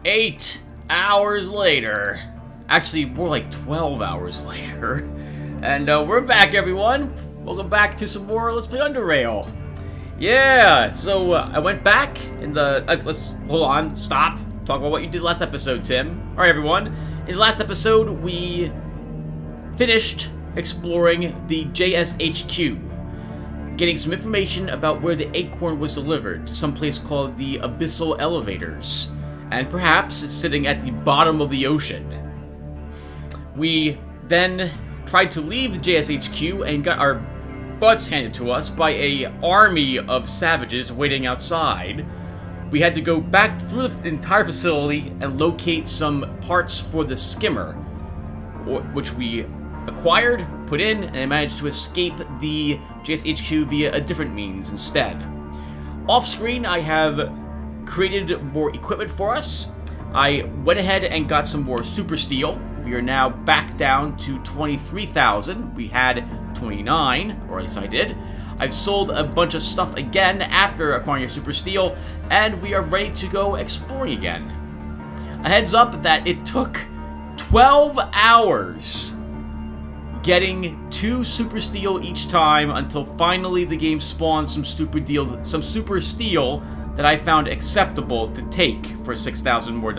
8 hours later. Actually, more like 12 hours later. And we're back, everyone. Welcome back to some more Let's Play Underrail. Yeah, so I went back in the... let's... hold on, stop. Talk about what you did last episode, Tim. Alright, everyone. In the last episode, we finished exploring the JSHQ, getting some information about where the acorn was delivered to some place called the Abyssal Elevators, and perhaps it's sitting at the bottom of the ocean. We then tried to leave the JSHQ and got our butts handed to us by an army of savages waiting outside. We had to go back through the entire facility and locate some parts for the skimmer, which we acquired, put in, and I managed to escape the JSHQ via a different means instead. Off-screen, I have created more equipment for us. I went ahead and got some more super steel. We are now back down to 23,000. We had 29, or at least I did. I've sold a bunch of stuff again after acquiring a super steel, and we are ready to go exploring again. A heads up that it took 12 hours getting 2 super steel each time until finally the game spawned some super steel that I found acceptable to take for $6,000 more.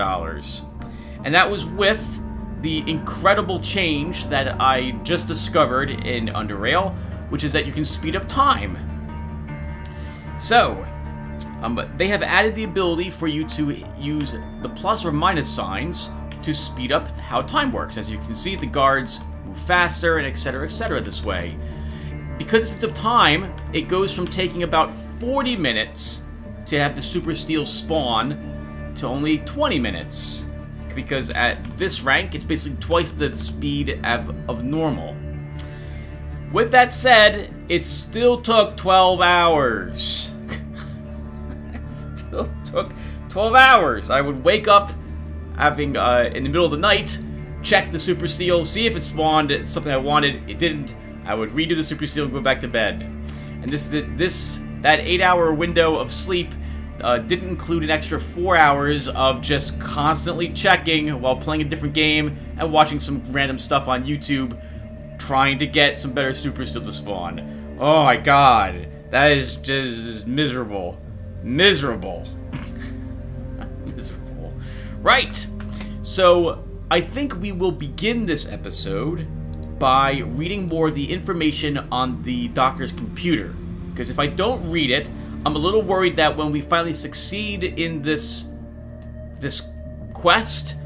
And that was with the incredible change that I just discovered in Underrail, which is that you can speed up time. So, they have added the ability for you to use the plus or minus signs to speed up how time works. As you can see, the guards move faster and etc this way. Because it speeds up time, it goes from taking about 40 minutes to have the super steel spawn to only 20 minutes. Because at this rank, it's basically twice the speed of normal. With that said, it still took 12 hours. It still took 12 hours. I would wake up having in the middle of the night, check the super steel, see if it spawned something I wanted. It didn't. I would redo the super steel and go back to bed. And that 8-hour window of sleep didn't include an extra 4 hours of just constantly checking while playing a different game and watching some random stuff on YouTube, trying to get some better super steel to spawn. Oh my god, that is just miserable. Miserable. Miserable. Right, so I think we will begin this episode by reading more of the information on the doctor's computer. Because if I don't read it, I'm a little worried that when we finally succeed in this quest,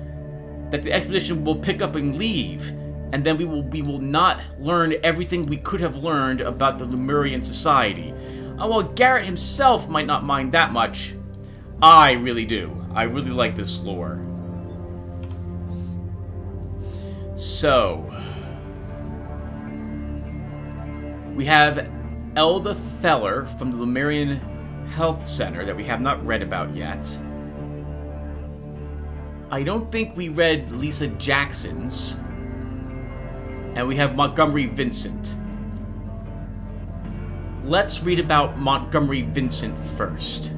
that the expedition will pick up and leave, and then we will not learn everything we could have learned about the Lemurian society. While Garrett himself might not mind that much, I really do. I really like this lore. So, we have Elda Feller from the Lemurian Health Center that we have not read about yet. I don't think we read Lisa Jackson's. And we have Montgomery Vincent. Let's read about Montgomery Vincent first,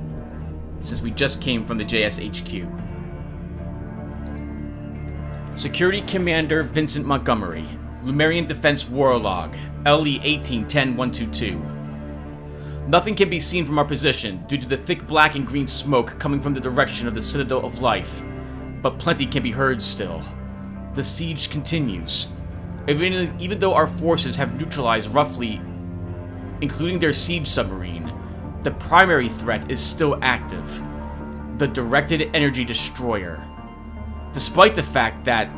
since we just came from the JSHQ. Security Commander Vincent Montgomery, Lemurian Defense War Log, LE 18-10-122. Nothing can be seen from our position due to the thick black and green smoke coming from the direction of the Citadel of Life, but plenty can be heard still. The siege continues. Even though our forces have neutralized roughly, including their siege submarine, the primary threat is still active. The Directed Energy Destroyer. Despite the fact that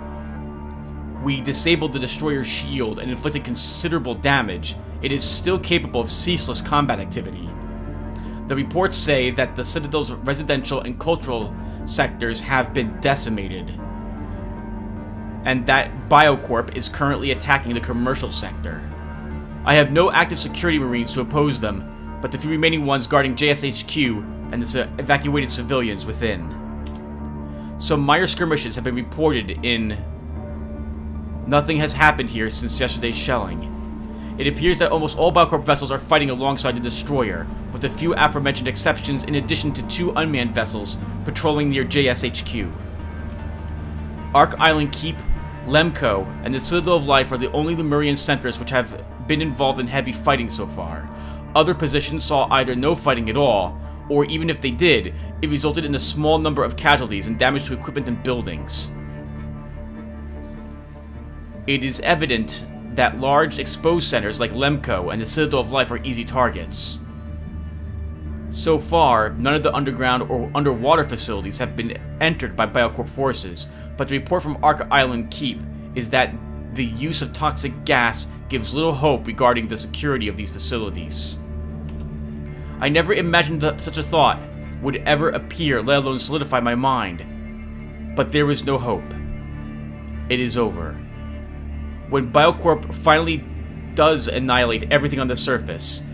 we disabled the destroyer's shield and inflicted considerable damage, it is still capable of ceaseless combat activity. The reports say that the Citadel's residential and cultural sectors have been decimated, and that Biocorp is currently attacking the commercial sector. I have no active security marines to oppose them, but the few remaining ones guarding JSHQ and the evacuated civilians within. Some minor skirmishes have been reported in... Nothing has happened here since yesterday's shelling. It appears that almost all Biocorp vessels are fighting alongside the destroyer, with a few aforementioned exceptions in addition to 2 unmanned vessels patrolling near JSHQ. Ark Island Keep, Lemko, and the Citadel of Life are the only Lemurian centers which have been involved in heavy fighting so far. Other positions saw either no fighting at all, or even if they did, it resulted in a small number of casualties and damage to equipment and buildings. It is evident that large exposed centers like Lemko and the Citadel of Life are easy targets. So far, none of the underground or underwater facilities have been entered by Biocorp forces, but the report from Ark Island Keep is that the use of toxic gas gives little hope regarding the security of these facilities. I never imagined that such a thought would ever appear, let alone solidify my mind. But there is no hope. It is over. When Biocorp finally does annihilate everything on the surface,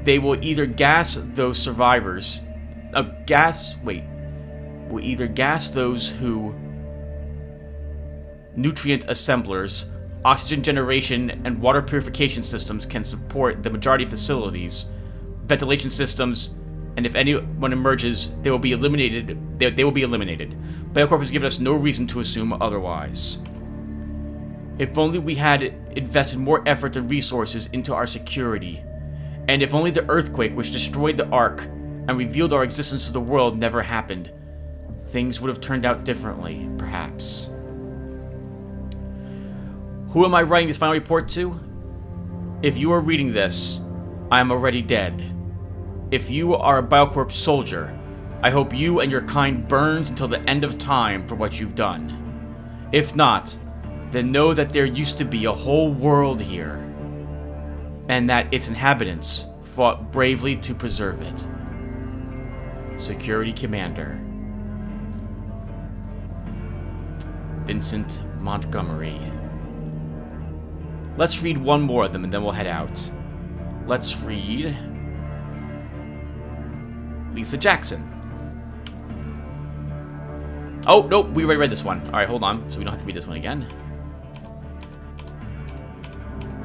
they will either gas those survivors... will either gas those who... nutrient assemblers, oxygen generation, and water purification systems can support the majority of facilities, ventilation systems, and if anyone emerges, they will be eliminated. They will be eliminated. Biocorp has given us no reason to assume otherwise. If only we had invested more effort and resources into our security, and if only the earthquake which destroyed the Ark and revealed our existence to the world never happened, things would have turned out differently, perhaps. Who am I writing this final report to? If you are reading this, I am already dead. If you are a Biocorp soldier, I hope you and your kind burns until the end of time for what you've done. If not, then know that there used to be a whole world here, and that its inhabitants fought bravely to preserve it. Security Commander Vincent Montgomery. Let's read one more of them and then we'll head out. Let's read Lisa Jackson. Oh, nope, we already read this one. Alright, hold on, so we don't have to read this one again.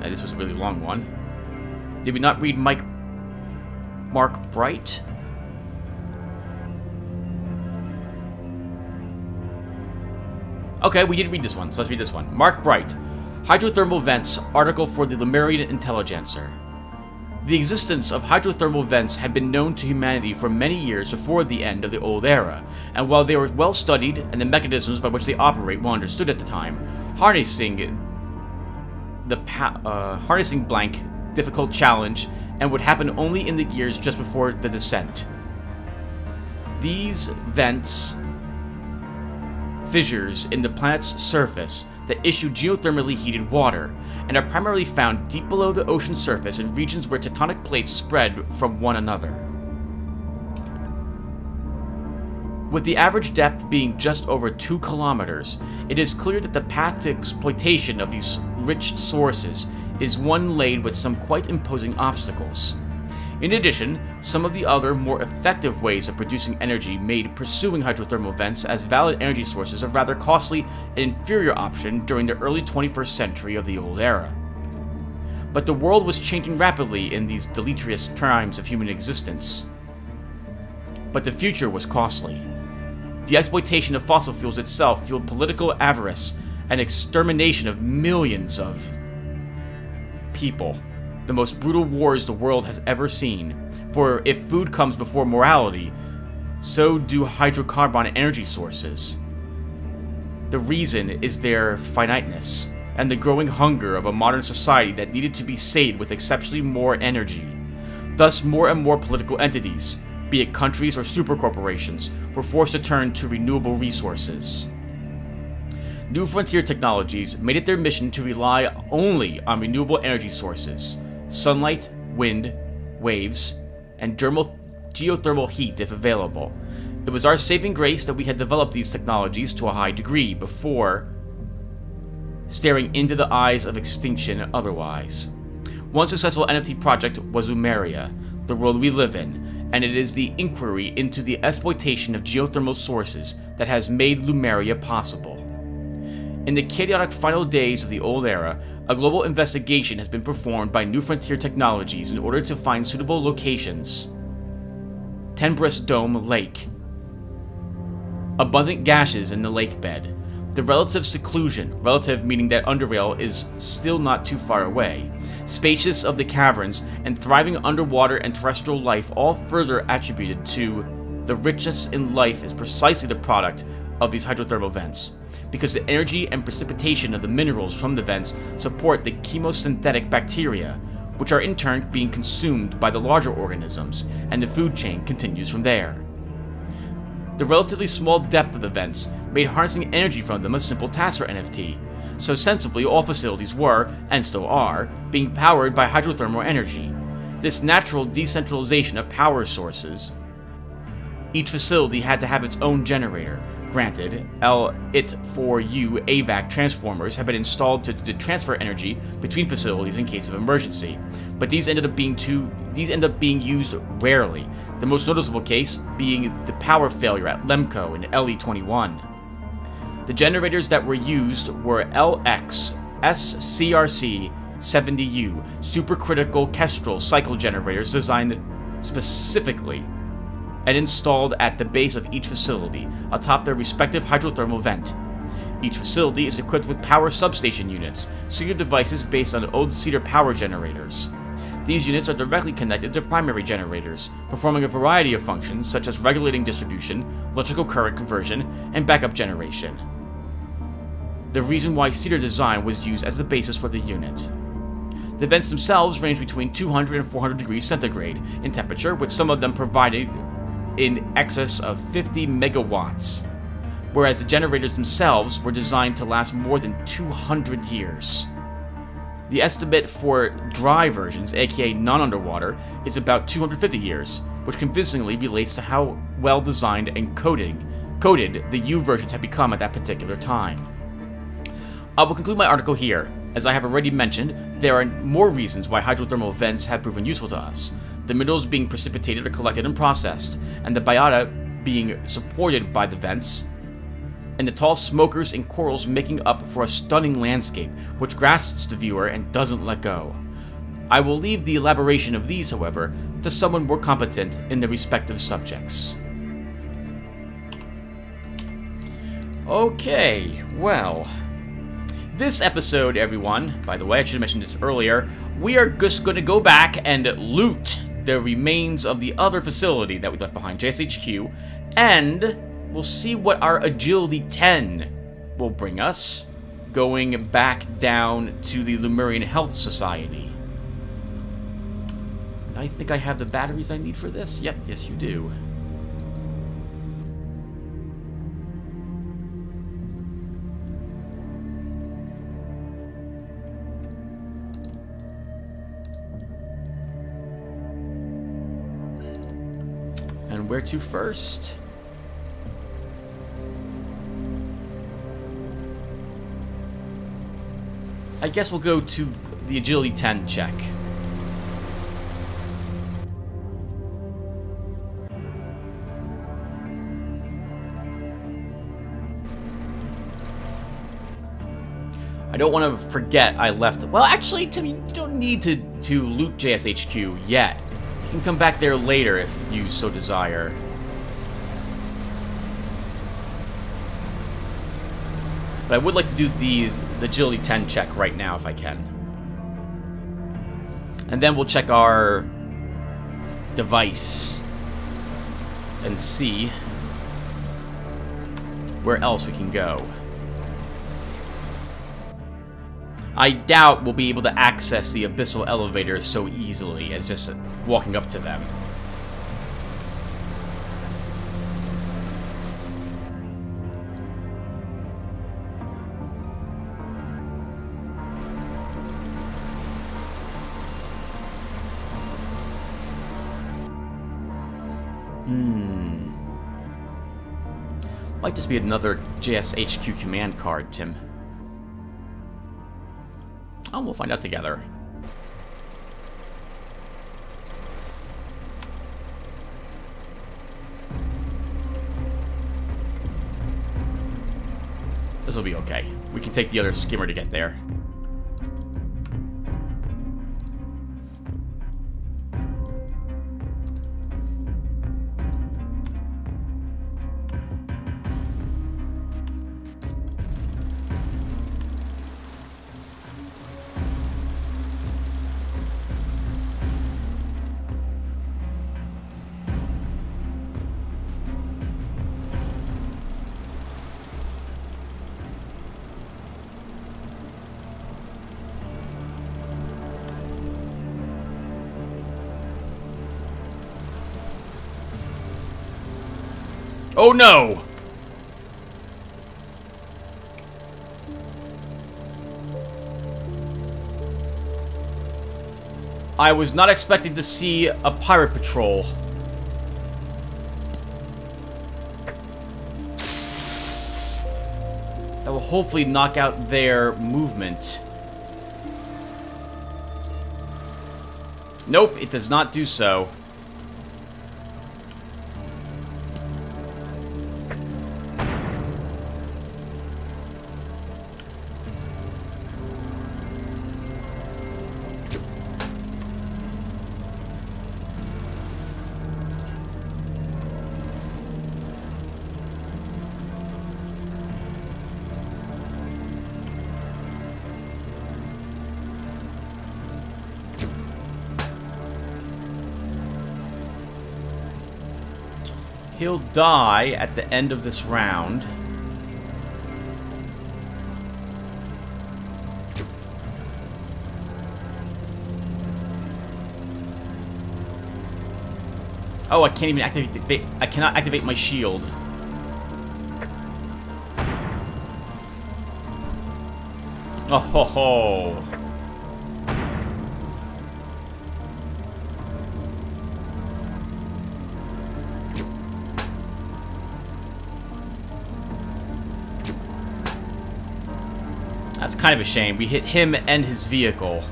This was a really long one. Did we not read Mark Bright? Okay, we did read this one, so let's read this one. Mark Bright. Hydrothermal vents, article for the Lemurian Intelligencer. The existence of hydrothermal vents had been known to humanity for many years before the end of the Old Era, and while they were well studied and the mechanisms by which they operate well understood at the time, harnessing blank, difficult challenge, and would happen only in the years just before the descent. These vents, fissures in the planet's surface that issue geothermally heated water, and are primarily found deep below the ocean surface in regions where tectonic plates spread from one another. With the average depth being just over 2 kilometers, it is clear that the path to exploitation of these rich sources is one laid with some quite imposing obstacles. In addition, some of the other, more effective ways of producing energy made pursuing hydrothermal vents as valid energy sources a rather costly and inferior option during the early 21st century of the Old Era. But the world was changing rapidly in these deleterious times of human existence. But the future was costly. The exploitation of fossil fuels itself fueled political avarice and extermination of millions of people. The most brutal wars the world has ever seen. For if food comes before morality, so do hydrocarbon energy sources. The reason is their finiteness, and the growing hunger of a modern society that needed to be sated with exceptionally more energy. Thus, more and more political entities, be it countries or supercorporations, were forced to turn to renewable resources. New frontier technologies made it their mission to rely only on renewable energy sources. Sunlight, wind, waves, and geothermal heat if available. It was our saving grace that we had developed these technologies to a high degree before staring into the eyes of extinction otherwise. One successful NFT project was Lumeria, the world we live in, and it is the inquiry into the exploitation of geothermal sources that has made Lumeria possible. In the chaotic final days of the Old Era, a global investigation has been performed by New Frontier Technologies in order to find suitable locations. Tenbrus Dome Lake. Abundant gashes in the lake bed. The relative seclusion, relative meaning that Underrail is still not too far away, spacious of the caverns, and thriving underwater and terrestrial life, all further attributed to the richness in life, is precisely the product of these hydrothermal vents, because the energy and precipitation of the minerals from the vents support the chemosynthetic bacteria, which are in turn being consumed by the larger organisms, and the food chain continues from there. The relatively small depth of the vents made harnessing energy from them a simple task for NFT, so sensibly all facilities were, and still are, being powered by hydrothermal energy. This natural decentralization of power sources. Each facility had to have its own generator. Granted, LIT4U AVAC transformers have been installed to transfer energy between facilities in case of emergency, but these end up being used rarely, the most noticeable case being the power failure at Lemco in LE21. The generators that were used were LX SCRC 70U supercritical Kestrel cycle generators designed specifically and installed at the base of each facility, atop their respective hydrothermal vent. Each facility is equipped with power substation units, Cedar devices based on old Cedar power generators. These units are directly connected to primary generators, performing a variety of functions such as regulating distribution, electrical current conversion, and backup generation. The reason why Cedar design was used as the basis for the unit. The vents themselves range between 200 and 400 degrees centigrade in temperature, with some of them provided in excess of 50 megawatts, whereas the generators themselves were designed to last more than 200 years. The estimate for dry versions, aka non-underwater, is about 250 years, which convincingly relates to how well designed and coded the U versions have become at that particular time. I will conclude my article here. As I have already mentioned, there are more reasons why hydrothermal vents have proven useful to us. The minerals being precipitated or collected and processed, and the biota being supported by the vents, and the tall smokers and corals making up for a stunning landscape, which grasps the viewer and doesn't let go. I will leave the elaboration of these, however, to someone more competent in their respective subjects. Okay, well, this episode, everyone, by the way, I should have mentioned this earlier, we are just going to go back and loot the remains of the other facility that we left behind, JSHQ, and we'll see what our Agility 10 will bring us, going back down to the Lemurian Health Society. I think I have the batteries I need for this. Yep, yes you do. And where to first? I guess we'll go to the Agility 10 check. I don't want to forget I left... Well, actually, Tim, you don't need to loot JSHQ yet. You can come back there later if you so desire. But I would like to do the Agility 10 check right now if I can. And then we'll check our device and see where else we can go. I doubt we'll be able to access the abyssal elevators so easily as just walking up to them. Might just be another JSHQ command card, Tim. Oh, we'll find out together. This will be okay. We can take the other skimmer to get there. Oh no! I was not expecting to see a pirate patrol. That will hopefully knock out their movement. Nope, it does not do so. He'll die at the end of this round. Oh, I can't even activate. I cannot activate my shield. Oh ho ho. That's kind of a shame. We hit him and his vehicle.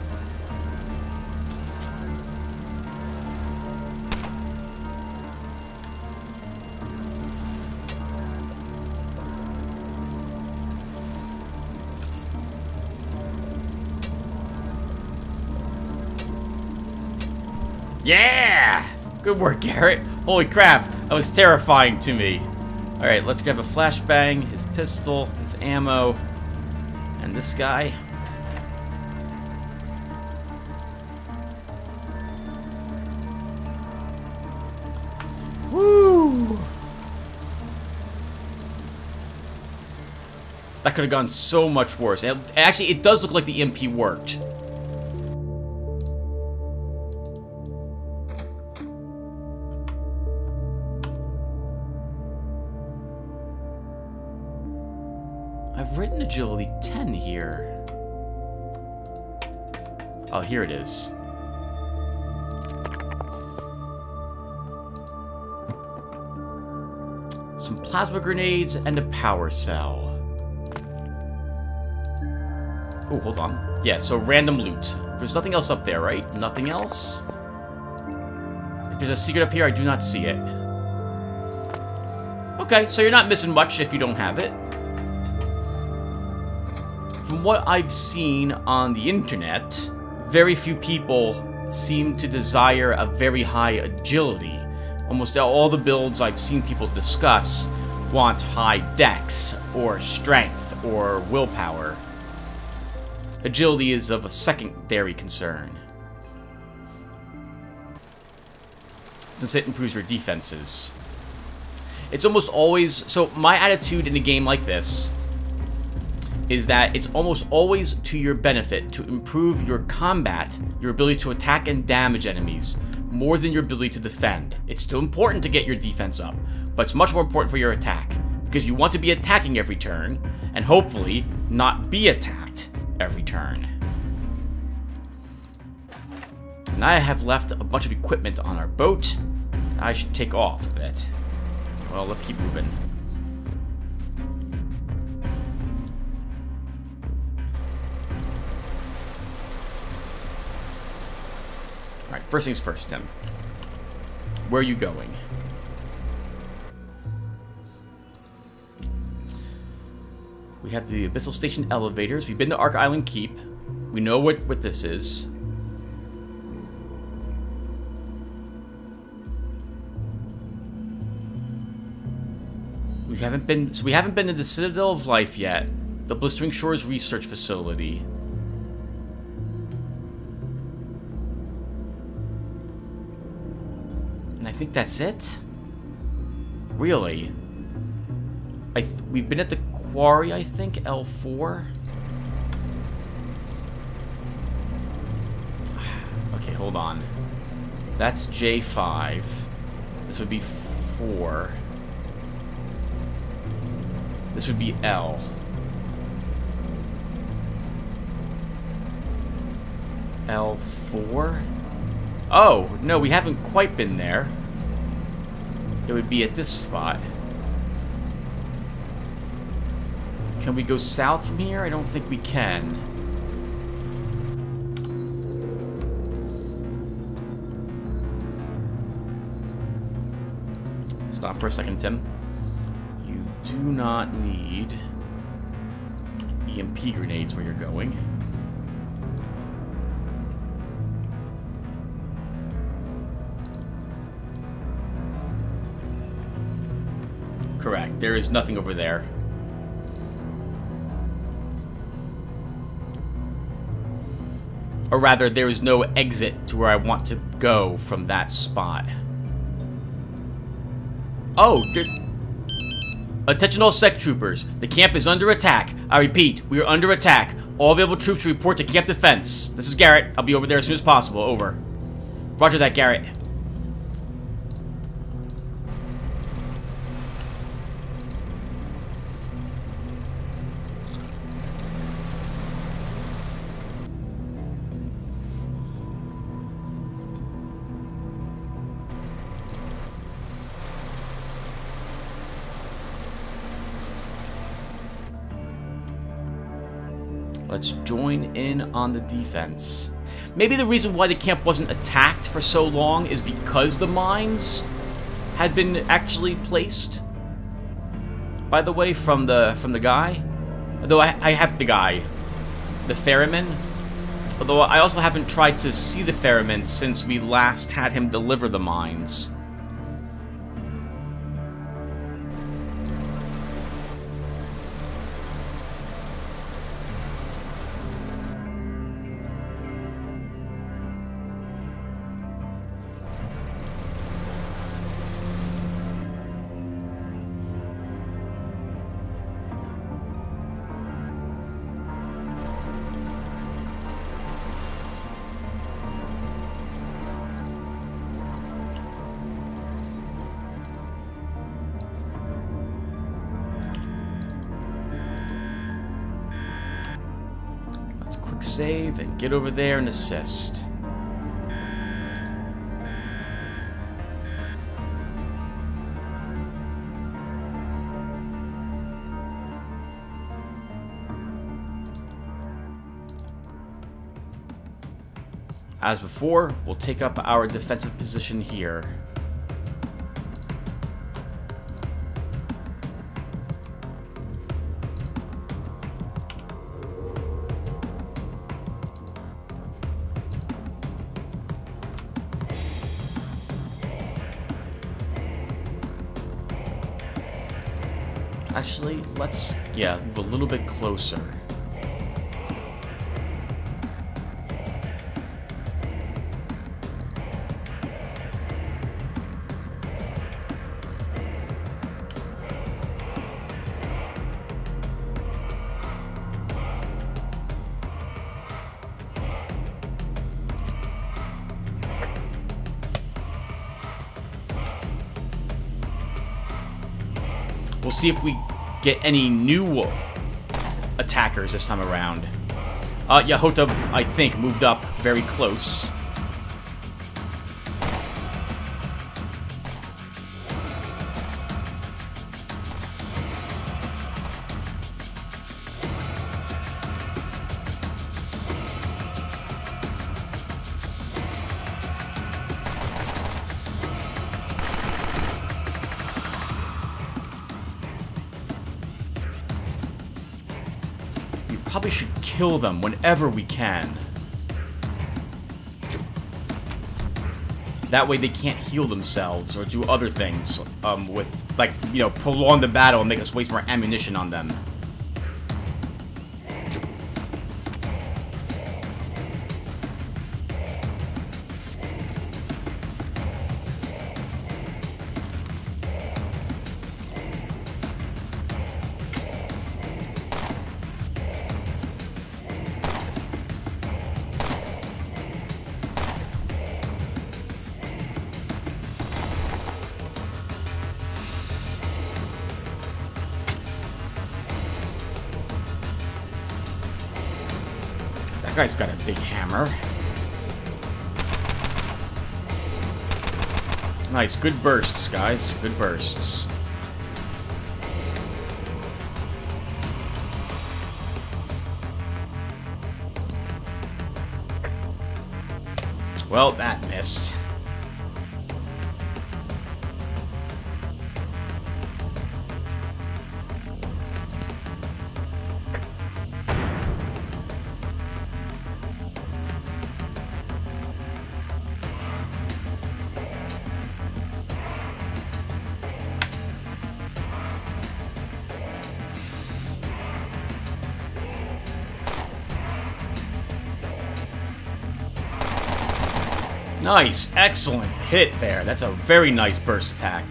Yeah! Good work, Garrett. Holy crap, that was terrifying to me. Alright, let's grab a flashbang, his pistol, his ammo. And this guy. Woo! That could have gone so much worse. Actually, it does look like the EMP worked. I've written agility 10 here. Oh, here it is. Some plasma grenades and a power cell. Oh, hold on. Yeah, so random loot. There's nothing else up there, right? Nothing else? If there's a secret up here, I do not see it. Okay, so you're not missing much if you don't have it. From what I've seen on the internet, very few people seem to desire a very high agility. Almost all the builds I've seen people discuss want high dex, or strength, or willpower. Agility is of a secondary concern, since it improves your defenses. It's almost always... So, my attitude in a game like this is that it's almost always to your benefit to improve your combat, your ability to attack and damage enemies, more than your ability to defend. It's still important to get your defense up, but it's much more important for your attack, because you want to be attacking every turn, and hopefully not be attacked every turn. And I have left a bunch of equipment on our boat. I should take off of it. Well, let's keep moving. Alright, first things first, Tim. Where are you going? We have the Abyssal Station elevators. We've been to Ark Island Keep. We know what this is. We haven't been to the Citadel of Life yet. The Blistering Shores Research Facility. And I think that's it. Really? We've been at the quarry, I think, L4. Okay, hold on. That's J5. This would be 4. This would be L. L4? Oh, no, we haven't quite been there. It would be at this spot. Can we go south from here? I don't think we can. Stop for a second, Tim. You do not need EMP grenades where you're going. Correct. There is nothing over there. Or rather, there is no exit to where I want to go from that spot. Oh, there's... Attention all sec troopers. The camp is under attack. I repeat, we are under attack. All available troops report to camp defense. This is Garrett. I'll be over there as soon as possible. Over. Roger that, Garrett. Let's join in on the defense. Maybe the reason why the camp wasn't attacked for so long is because the mines had been actually placed. By the way, from the guy. Although I have the guy. The ferryman. Although I also haven't tried to see the ferryman since we last had him deliver the mines. Save and get over there and assist. As before, we'll take up our defensive position here. Actually, let's, move a little bit closer. We'll see if we get any new attackers this time around. Yahota, I think, moved up very close. Probably should kill them whenever we can. That way they can't heal themselves or do other things with, like, prolong the battle and make us waste more ammunition on them. That guy's got a big hammer. Nice, good bursts, guys. Good bursts. Well, that missed. Nice, excellent hit there. That's a very nice burst attack.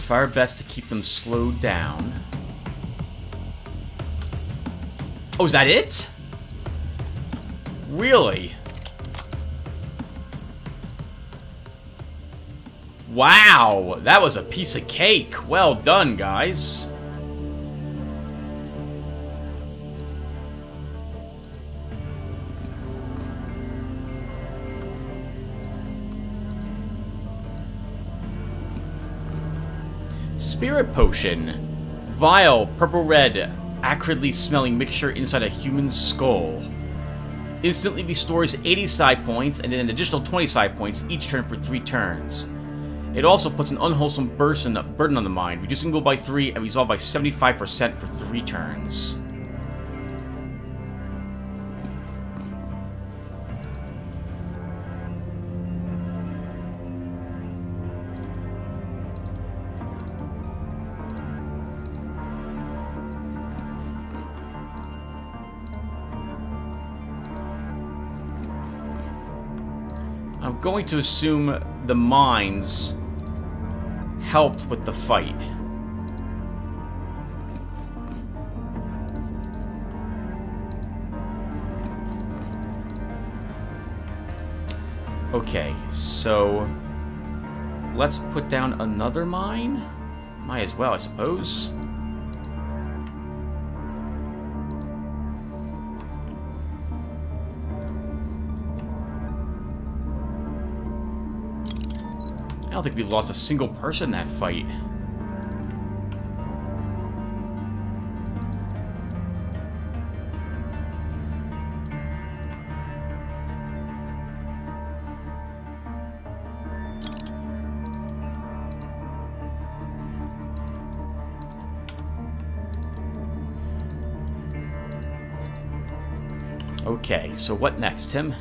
Try our best to keep them slowed down. Oh, is that it? Really? Wow, that was a piece of cake. Well done, guys. Spirit potion. Vial, purple-red, acridly smelling mixture inside a human skull. Instantly restores 80 side points and then an additional 20 side points each turn for 3 turns. It also puts an unwholesome burden on the mind, reducing will by 3 and resolve by 75% for 3 turns. I'm going to assume the mines helped with the fight. Okay, so let's put down another mine. Might as well, I suppose. I don't think we lost a single person in that fight. Okay, so what next, Tim?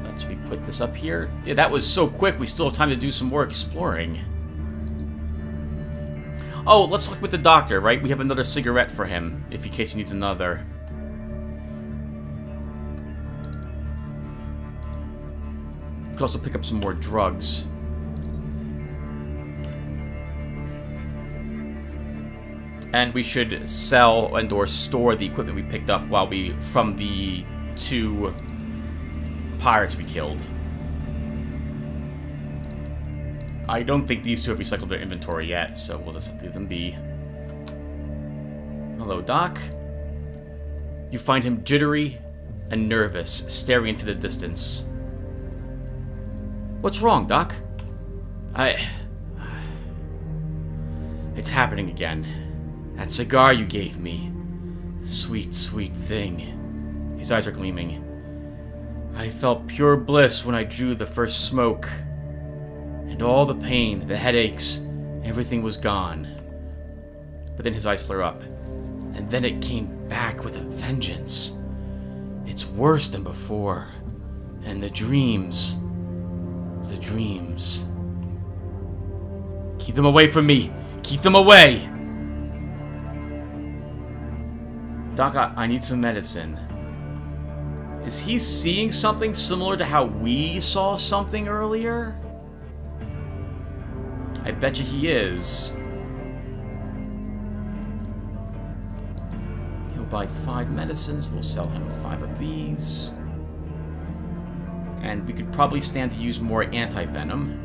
Let's re-put this up here. Yeah, that was so quick, we still have time to do some more exploring. Oh, let's look with the doctor, right? We have another cigarette for him, if in case he needs another. We could also pick up some more drugs. And we should sell and or store the equipment we picked up while from the 2 pirates we killed. I don't think these 2 have recycled their inventory yet, so we'll just leave them be. Hello, Doc. You find him jittery and nervous, staring into the distance. What's wrong, Doc? It's happening again. That cigar you gave me. Sweet, sweet thing. His eyes are gleaming. I felt pure bliss when I drew the first smoke. And all the pain, the headaches, everything was gone. But then his eyes flare up. And then it came back with a vengeance. It's worse than before. And the dreams. The dreams. Keep them away from me! Keep them away! Doc, I need some medicine. Is he seeing something similar to how we saw something earlier? I bet you he is. He'll buy 5 medicines. We'll sell him 5 of these. And we could probably stand to use more anti-venom.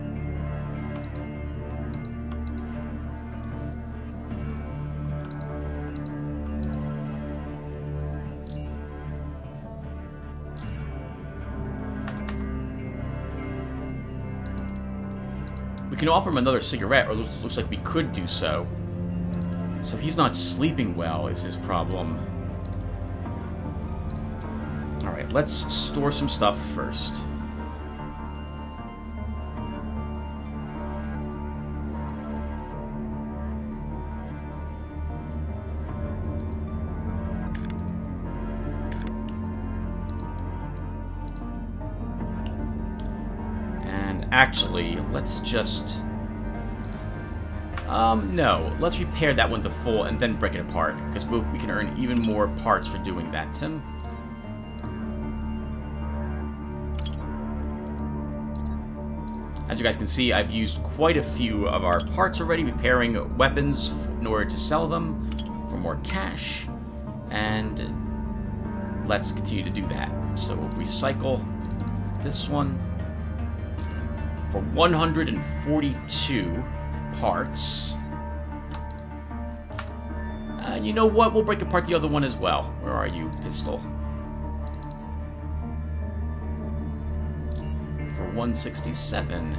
We can offer him another cigarette, or it looks like we could do so. So he's not sleeping well is his problem. Alright, let's store some stuff first. Actually, let's just... no. Let's repair that one to full and then break it apart, because we can earn even more parts for doing that, Tim. As you guys can see, I've used quite a few of our parts already, repairing weapons in order to sell them for more cash. And let's continue to do that. So we'll recycle this one. For 142 parts. You know what? We'll break apart the other one as well. Where are you, pistol? For 167.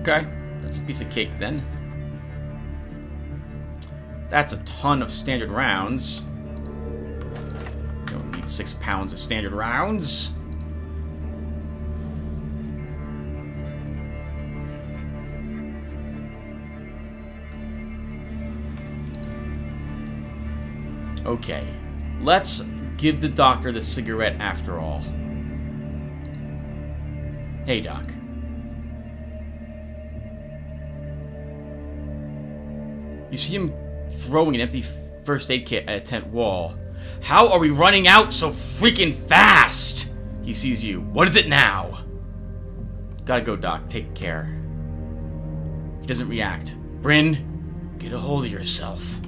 Okay. That's a piece of cake then. That's a ton of standard rounds. You don't need 6 pounds of standard rounds. Okay. Let's give the doctor the cigarette after all. Hey, Doc. You see him throwing an empty first aid kit at a tent wall. How are we running out so freaking fast? He sees you. What is it now? Gotta go, Doc. Take care. He doesn't react. Bryn, get a hold of yourself.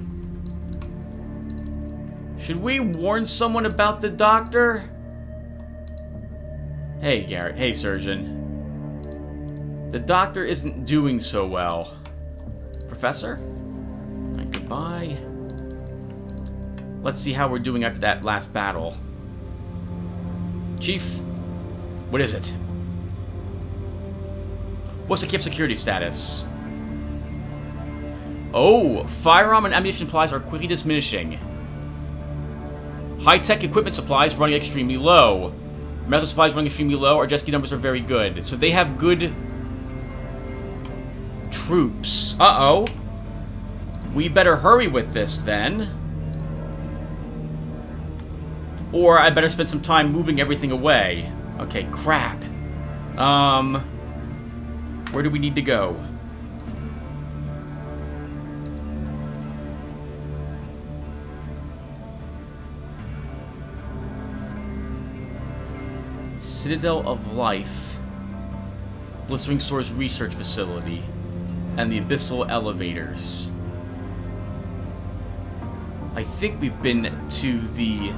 Should we warn someone about the doctor? Hey, Garrett. Hey, surgeon. The doctor isn't doing so well. Professor? Goodbye. Let's see how we're doing after that last battle. Chief, what is it? What's the camp security status? Oh, firearm and ammunition supplies are quickly diminishing. High-tech equipment supplies running extremely low. Medical supplies running extremely low. Our jet ski numbers are very good. So they have good troops. Uh-oh. We better hurry with this, then. Or I better spend some time moving everything away. Okay, crap. Where do we need to go? Citadel of Life. Blistering Store's research facility. And the Abyssal Elevators. I think we've been to the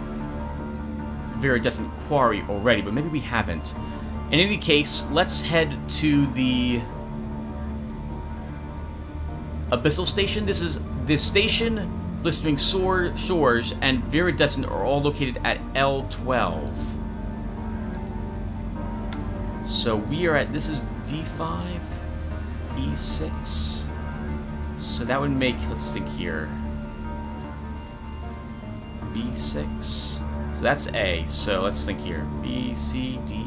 Viridescent Quarry already, but maybe we haven't. In any case, let's head to the Abyssal Station. This is the station, Blistering Shores, and Viridescent are all located at L12. So we are at, this is D5, E6. So that would make, let's think here. B6. So that's A. So let's think here. B, C, D,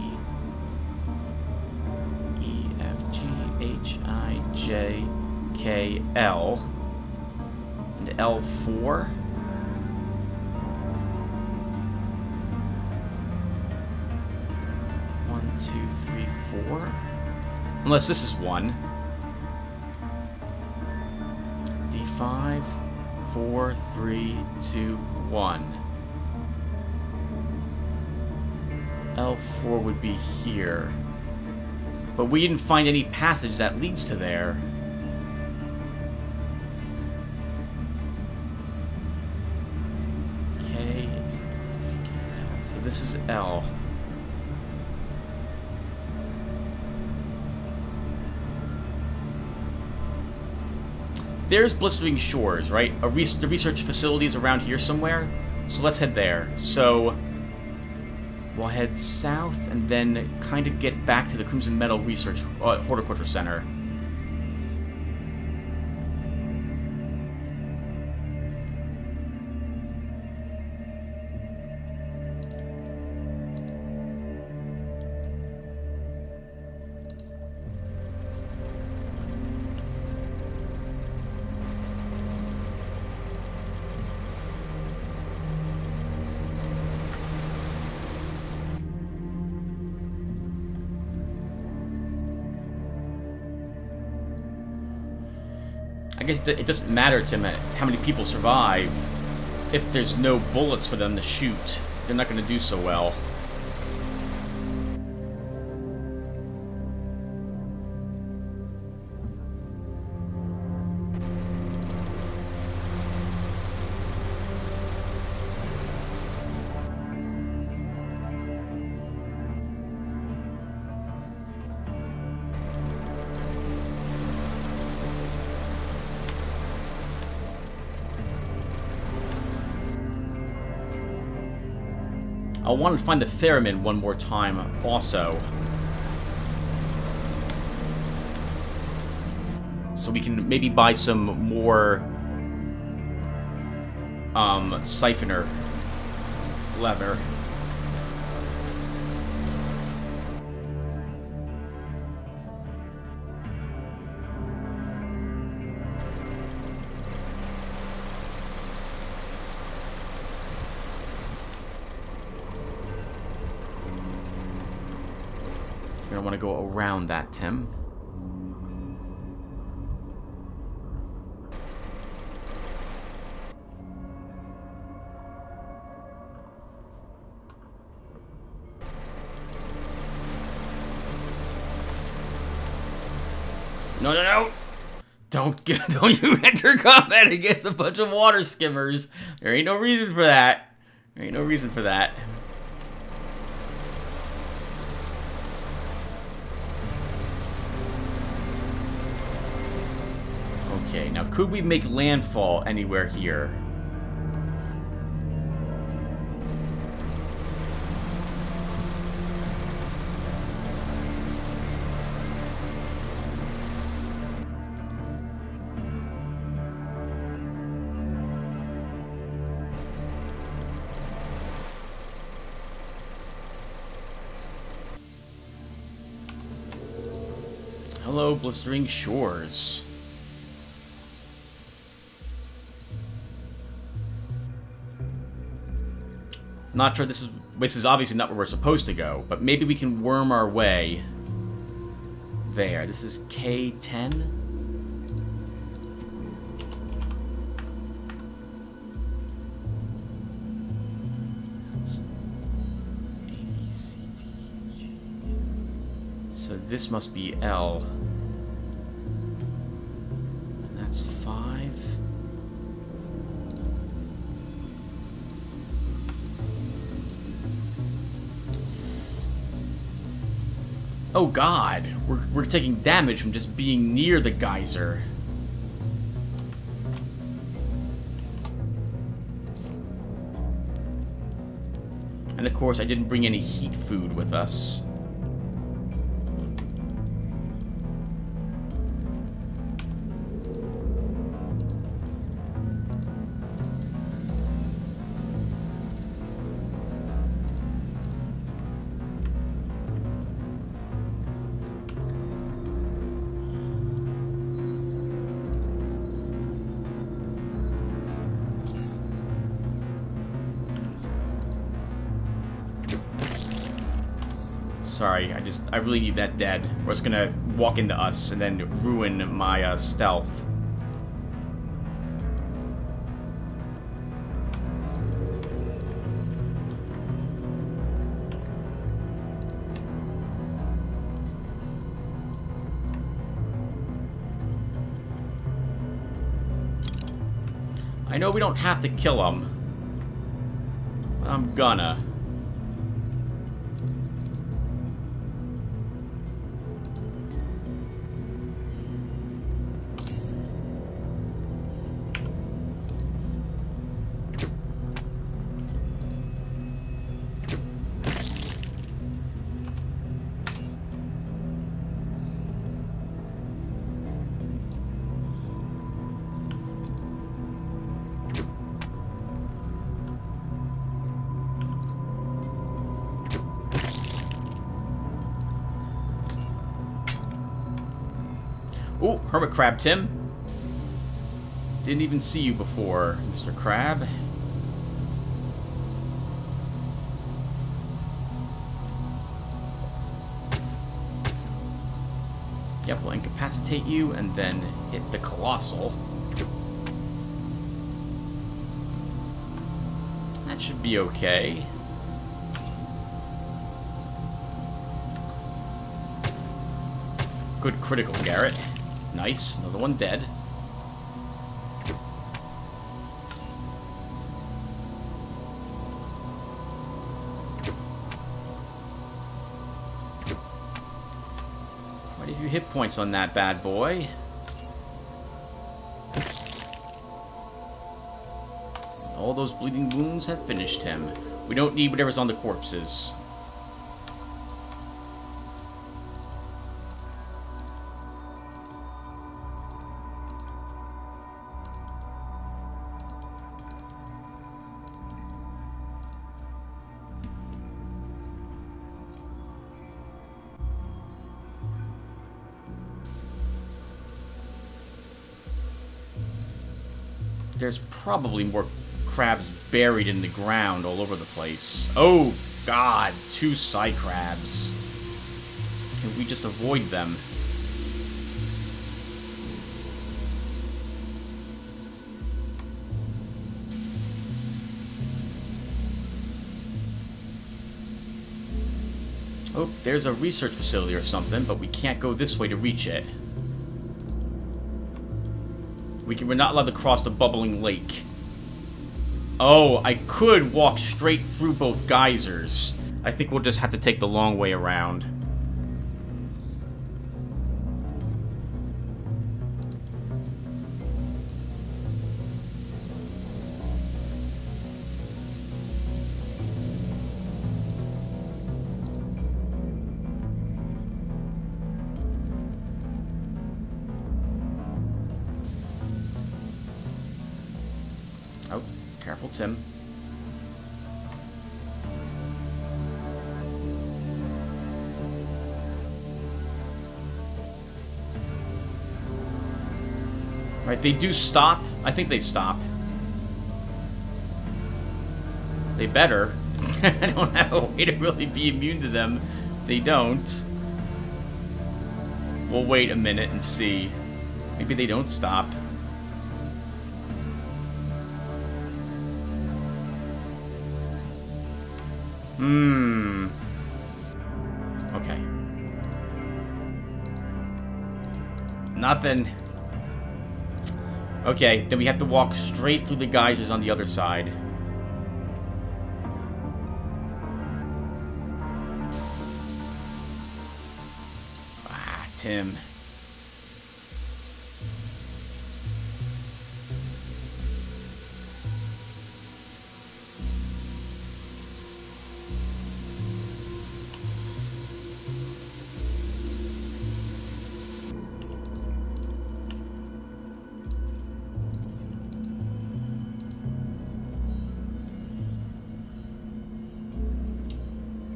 E, F, G, H, I, J, K, L. And L4. One, two, three, four. Unless this is one. D5, 4, 3, 2, 1. L4 would be here. But we didn't find any passage that leads to there. Okay, so this is L. There's Blistering Shores, right? The research facility is around here somewhere. So let's head there. So we'll head south and then kind of get back to the Crimson Metal Research Horticulture Center. I guess it doesn't matter to him how many people survive. If there's no bullets for them to shoot, they're not going to do so well. I want to find the Theremin one more time, also. So we can maybe buy some more siphoner leather. You're gonna want to go around that, Tim. No, no, no! Don't you enter combat against a bunch of water skimmers. There ain't no reason for that. There ain't no reason for that. Okay, now could we make landfall anywhere here? Hello, Blistering Shores. Not sure this is obviously not where we're supposed to go, but maybe we can worm our way there. This is K10. So this must be L. And that's 5. Oh god, we're taking damage from just being near the geyser. And of course I didn't bring any heat food with us. Sorry, I really need that dead, or it's gonna walk into us and then ruin my stealth. I know we don't have to kill him. But I'm gonna. Ooh, Hermit Crab Tim. Didn't even see you before, Mr. Crab. Yep, we'll incapacitate you and then hit the Colossal. That should be okay. Good critical, Garrett. Nice. Another one dead. Quite a few hit points on that bad boy. All those bleeding wounds have finished him. We don't need whatever's on the corpses. There's probably more crabs buried in the ground all over the place. Oh, God. 2 Psy crabs. Can we just avoid them? Oh, there's a research facility or something, but we can't go this way to reach it. We're not allowed to cross the bubbling lake. Oh, I could walk straight through both geysers. I think we'll just have to take the long way around. Oh, careful, Tim. Right, they do stop. I think they stop. They better. I don't have a way to really be immune to them. They don't. We'll wait a minute and see. Maybe they don't stop. Okay. Nothing. Okay, then we have to walk straight through the geysers on the other side. Ah, Tim.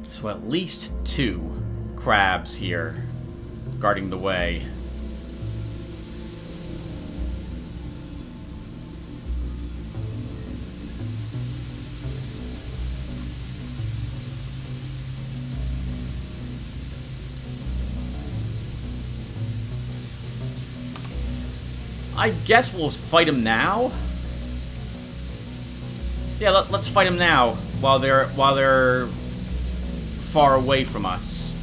So at least 2 crabs here, guarding the way. I guess we'll fight them now. Yeah, let's fight them now while they're far away from us.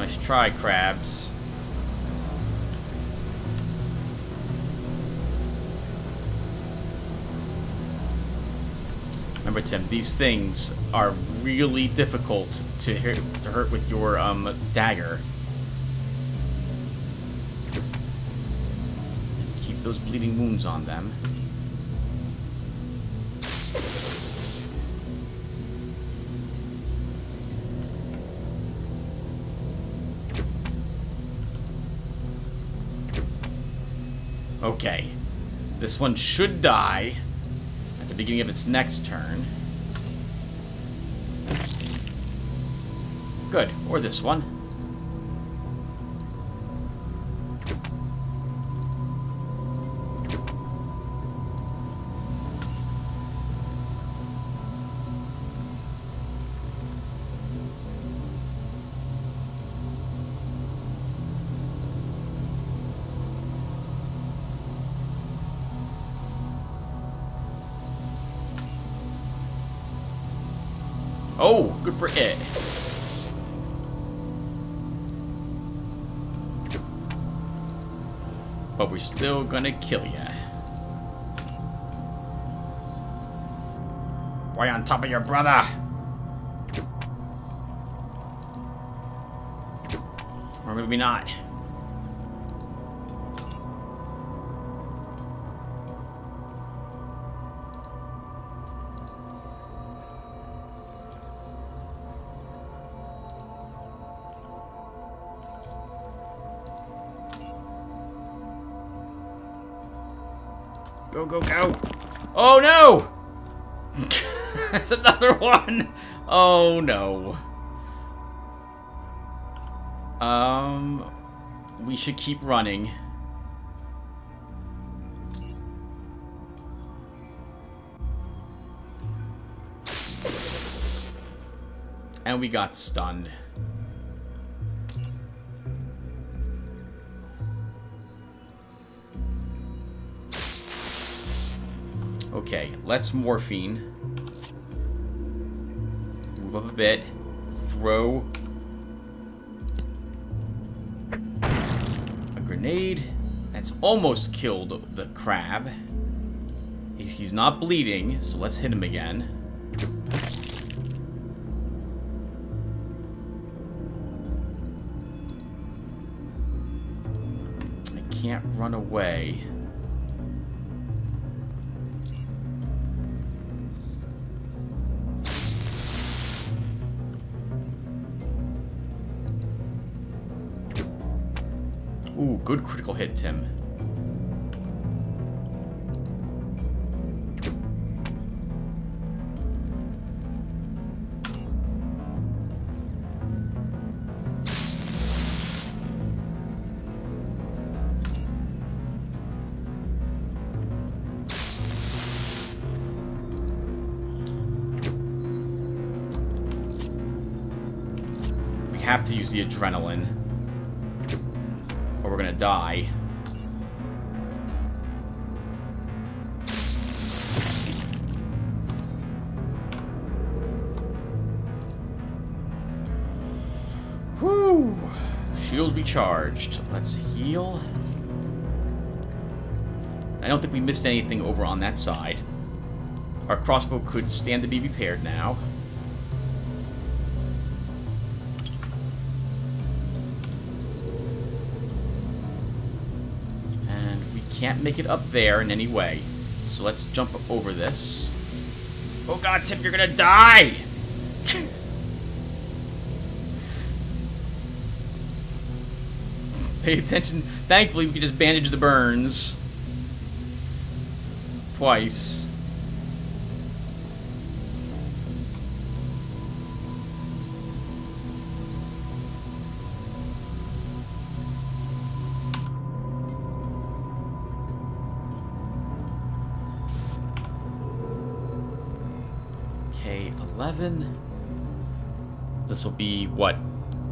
Nice try, crabs. Remember, Tim, these things are really difficult to hurt with your dagger. Keep those bleeding wounds on them. Okay. This one should die at the beginning of its next turn. Good. Or this one. Oh, good for it. But we're still gonna kill ya. Why on top of your brother? Or maybe not. Go, go, go. Oh, no! That's another one. Oh, no. We should keep running. And we got stunned. Okay, let's morphine. Move up a bit. Throw a grenade. That's almost killed the crab. He's not bleeding, so let's hit him again. I can't run away. Ooh, good critical hit, Tim. We have to use the adrenaline, or we're gonna die. Whew. Shield recharged. Let's heal. I don't think we missed anything over on that side. Our crossbow could stand to be repaired now. Can't make it up there in any way. So let's jump over this. Oh god, Tim, you're gonna die! Pay attention. Thankfully, we can just bandage the burns. Twice. K11. This will be what?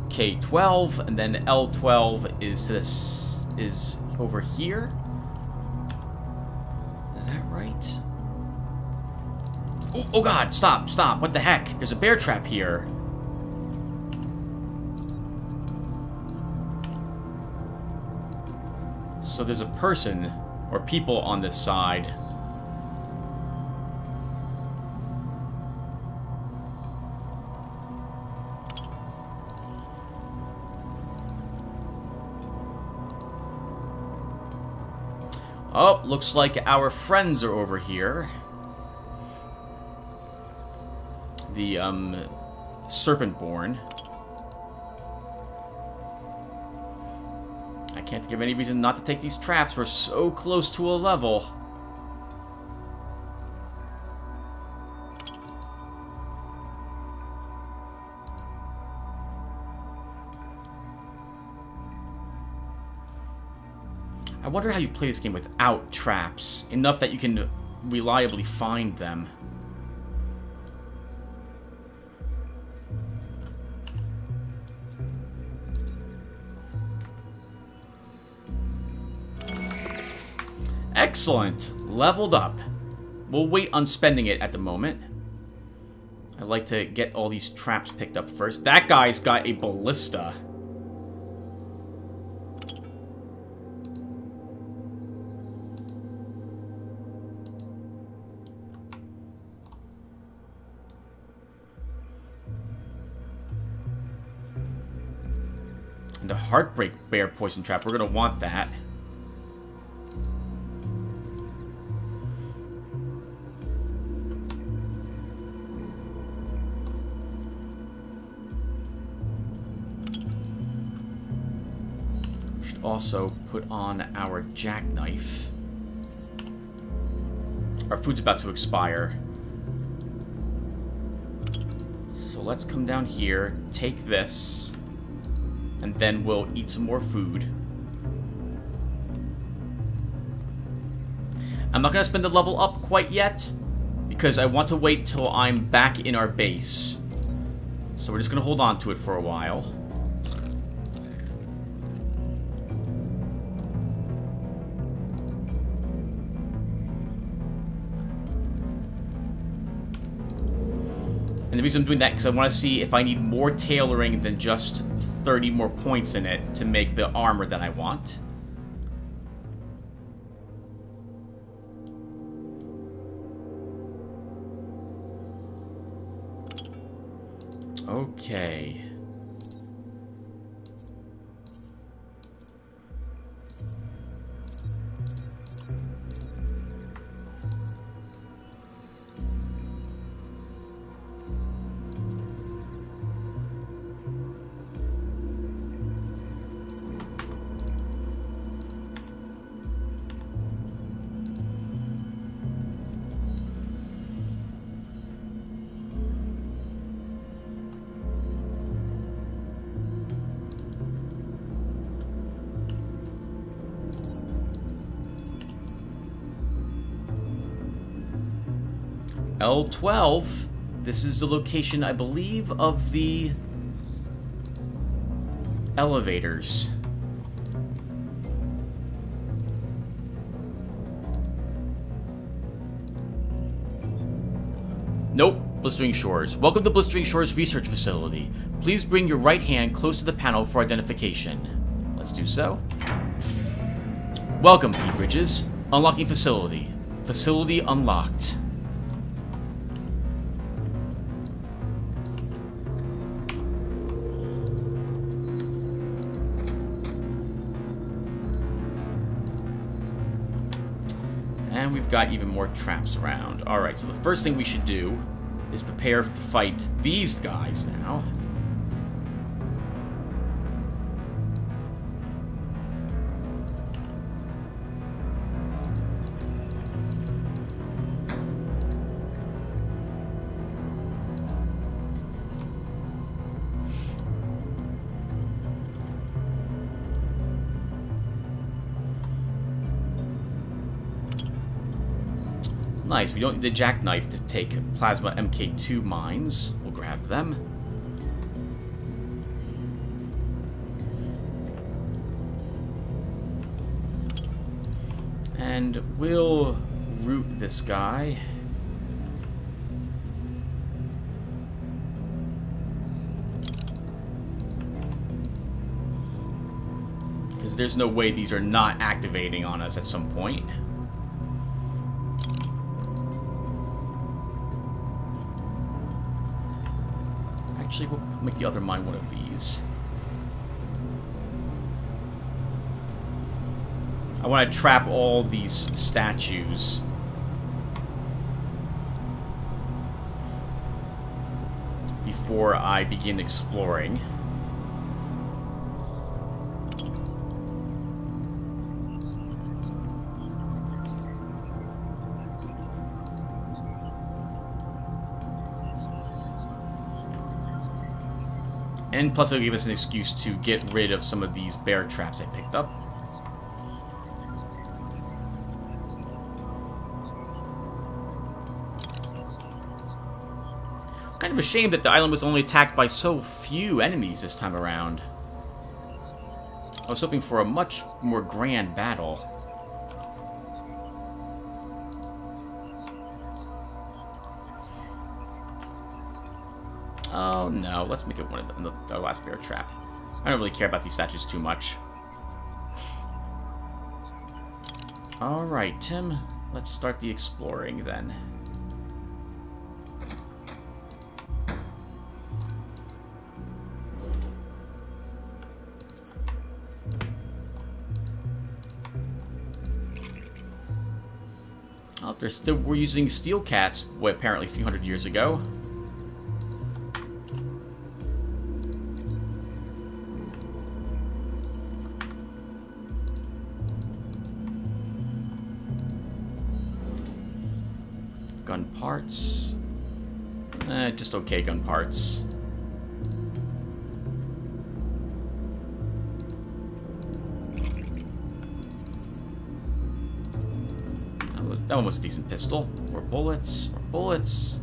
K12, and then L12 is to this is over here. Is that right? Oh, oh god, stop, stop. What the heck? There's a bear trap here. So there's a person, or people on this side. Oh, looks like our friends are over here. The, Serpentborn. I can't think of any reason not to take these traps. We're so close to a level. I wonder how you play this game without traps. Enough that you can reliably find them. Excellent! Leveled up. We'll wait on spending it at the moment. I'd like to get all these traps picked up first. That guy's got a ballista. And the Heartbreak Bear poison trap. We're gonna want that. Also put on our jackknife. Our food's about to expire. So let's come down here, take this, and then we'll eat some more food. I'm not going to spend the level up quite yet, because I want to wait till I'm back in our base. So we're just going to hold on to it for a while. And the reason I'm doing that is because I want to see if I need more tailoring than just 30 more points in it to make the armor that I want. Okay. L12. This is the location, I believe, of the elevators. Nope. Blistering Shores. Welcome to Blistering Shores Research Facility. Please bring your right hand close to the panel for identification. Let's do so. Welcome, P. Bridges. Unlocking facility. Facility unlocked. And we've got even more traps around. Alright, so the first thing we should do is prepare to fight these guys now. Nice, we don't need the jackknife to take plasma MK2 mines. We'll grab them. And we'll root this guy. Because Because there's no way these are not activating on us at some point. Actually, we'll make the other mine one of these. I want to trap all these statues. Before I begin exploring. And plus it'll give us an excuse to get rid of some of these bear traps I picked up. Kind of a shame that the island was only attacked by so few enemies this time around. I was hoping for a much more grand battle. Oh no, let's make it one of the last bear trap. I don't really care about these statues too much. Alright, Tim. Let's start the exploring then. Oh, we're using steel cats, apparently a few hundred years ago. Gun parts. Just okay gun parts. That one was a decent pistol. More bullets. More bullets.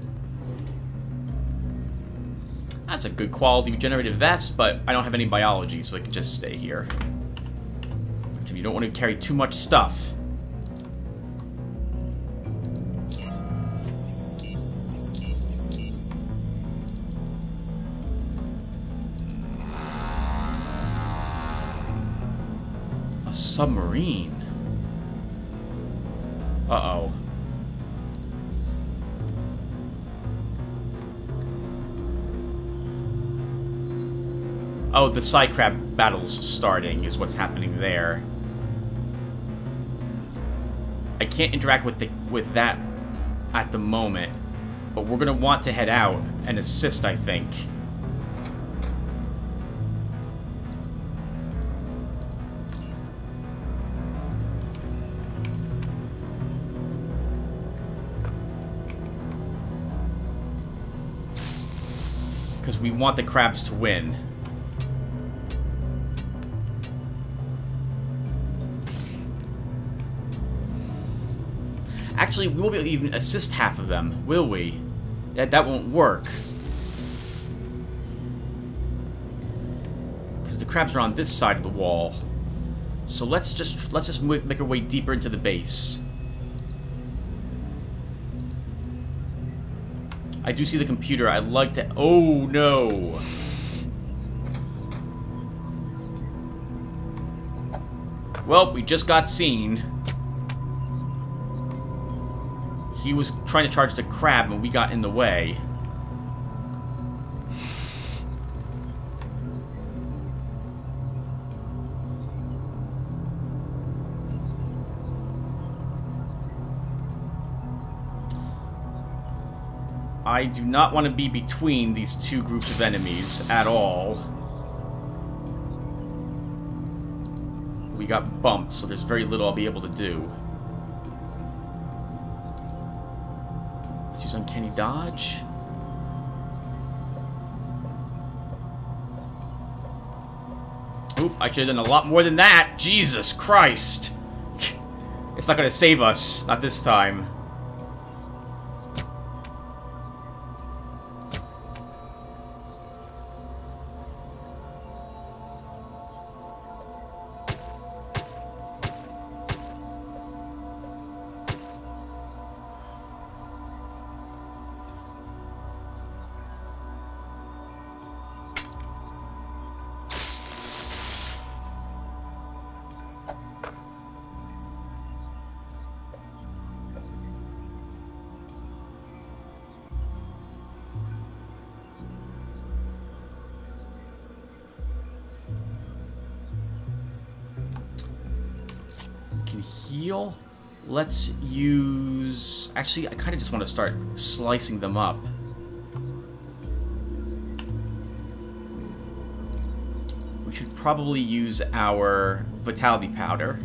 That's a good quality regenerative vest, but I don't have any biology, so I can just stay here. You don't want to carry too much stuff. A submarine. Uh-oh. Oh, the side crab battle's starting is what's happening there. I can't interact with that at the moment, but we're gonna want to head out and assist, I think. Because we want the crabs to win. Actually, we won't be able to even assist half of them, will we? That won't work. Because the crabs are on this side of the wall. So let's just make our way deeper into the base. I do see the computer. I'd like to... Oh, no. Well, we just got seen. He was trying to charge the crab, and we got in the way. I do not want to be between these two groups of enemies at all. We got bumped, so there's very little I'll be able to do. Let's use Uncanny Dodge. Oop, I should have done a lot more than that. Jesus Christ. It's not going to save us. Not this time. can heal. Let's use... Actually, I kind of just want to start slicing them up. We should probably use our vitality powder.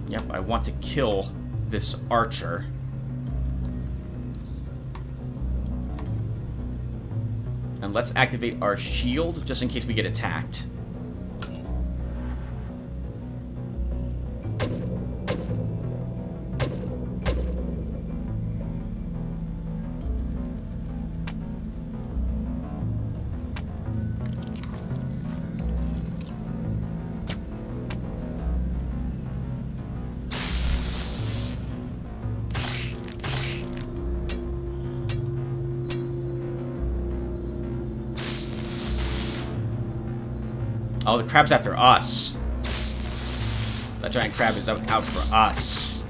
Yep, I want to kill this archer. And let's activate our shield, just in case we get attacked. Oh, the crab's after us. That giant crab is out for us.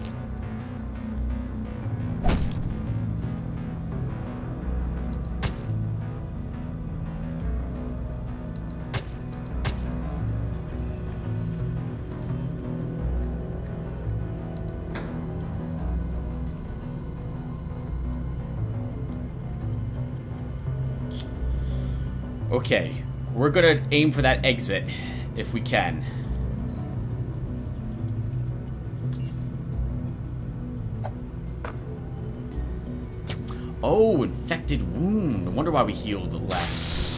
Okay. We're gonna aim for that exit, if we can. Oh, infected wound. I wonder why we healed less.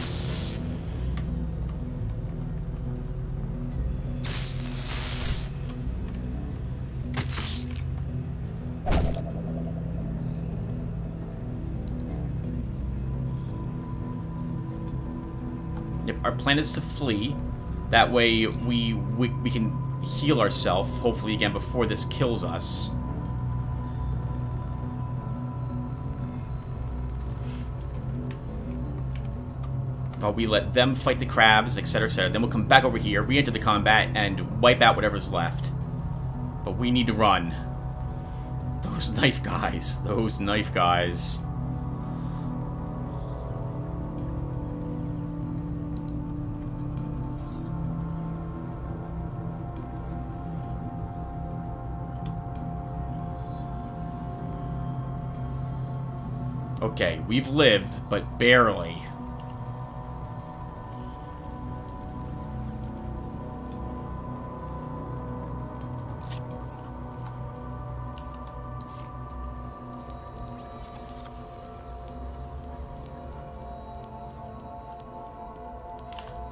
Our plan is to flee. That way we can heal ourselves, hopefully again, before this kills us. While we let them fight the crabs, etc., etc. Then we'll come back over here, re-enter the combat, and wipe out whatever's left. But we need to run. Those knife guys. Those knife guys. Okay, we've lived, but barely.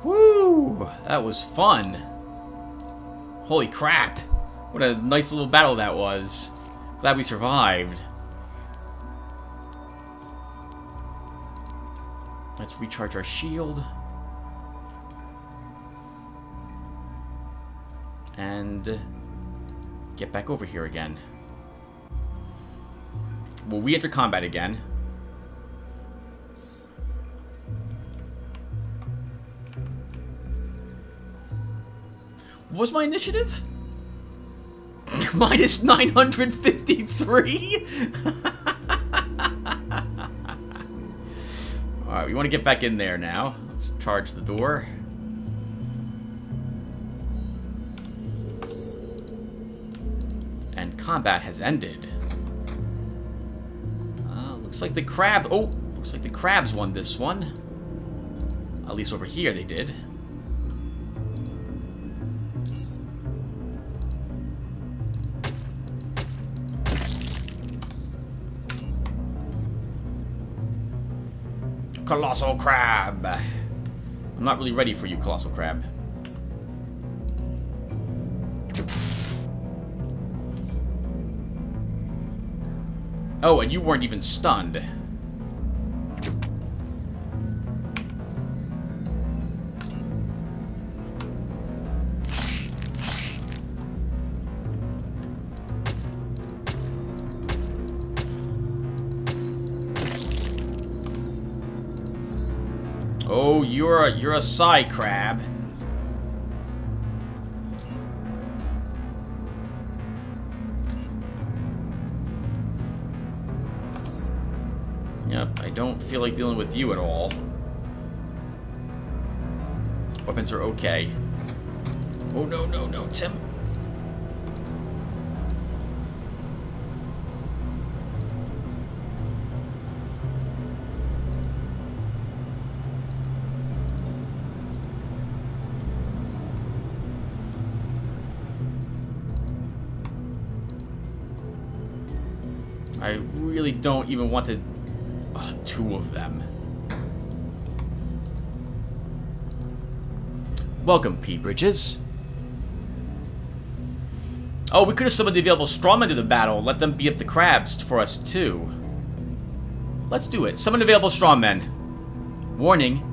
Woo! That was fun. Holy crap. What a nice little battle that was. Glad we survived. Let's recharge our shield. And get back over here again. We'll re-enter combat again. What was my initiative? Minus 953? Alright, we want to get back in there now. Let's charge the door. And combat has ended. Looks like the crab... Oh! Looks like the crabs won this one. At least over here they did. Colossal crab. I'm not really ready for you, colossal crab. Oh, and you weren't even stunned. Oh, you're a side crab. Yep, I don't feel like dealing with you at all. Weapons are okay. Oh, no, no, no, Tim. I really don't even want to... Oh, 2 of them. Welcome, P. Bridges. Oh, we could have summoned the available strawmen to the battle and let them beat up the crabs for us, too. Let's do it. Summon available strawmen. Warning.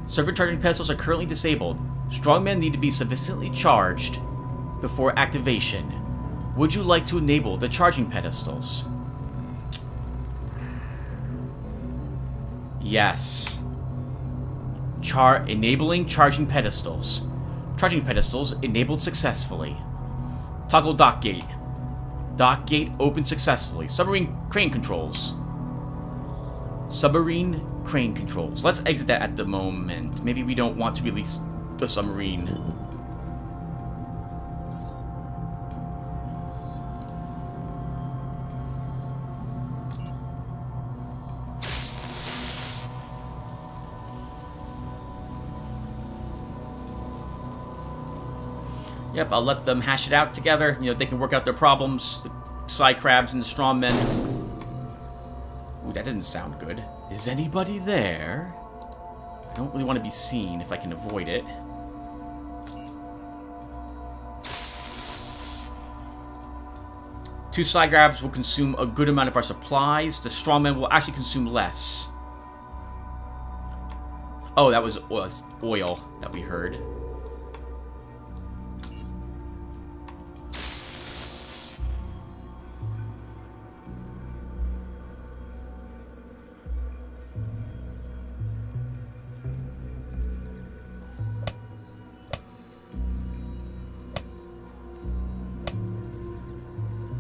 Server charging pedestals are currently disabled. Strongmen need to be sufficiently charged before activation. Would you like to enable the charging pedestals? Yes. Enabling charging pedestals. Charging pedestals enabled successfully. Toggle dock gate. Dock gate opened successfully. Submarine crane controls. Submarine crane controls. Let's exit that at the moment. Maybe we don't want to release the submarine. Yep, I'll let them hash it out together. You know, they can work out their problems. The side crabs and the strong men. Ooh, that didn't sound good. Is anybody there? I don't really want to be seen if I can avoid it. Two side crabs will consume a good amount of our supplies. The strong men will actually consume less. Oh, that was oil that we heard.